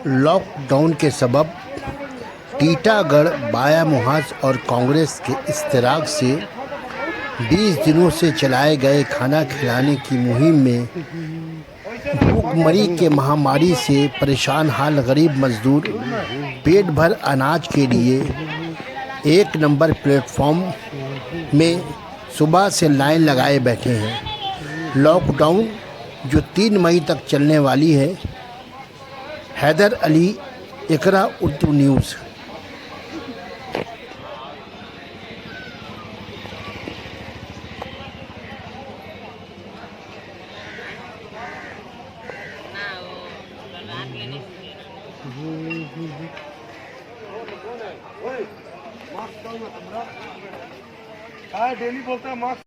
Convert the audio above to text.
Lockdown के सबब टीटागढ़, बाया मुहाज और कांग्रेस के इश्तराक से 20 दिनों से चलाए गए खाना खिलाने की मुहिम में भूखमरी के महामारी से परेशान हाल गरीब मजदूर पेट भर अनाज के लिए 1 नंबर प्लेटफॉर्म में सुबह से लाइन लगाए बैठे हैं। लॉकडाउन जो 3 मई तक चलने वाली है। हैदर अली, इकरा उर्दू न्यूज़। डेली बोलता है मास्क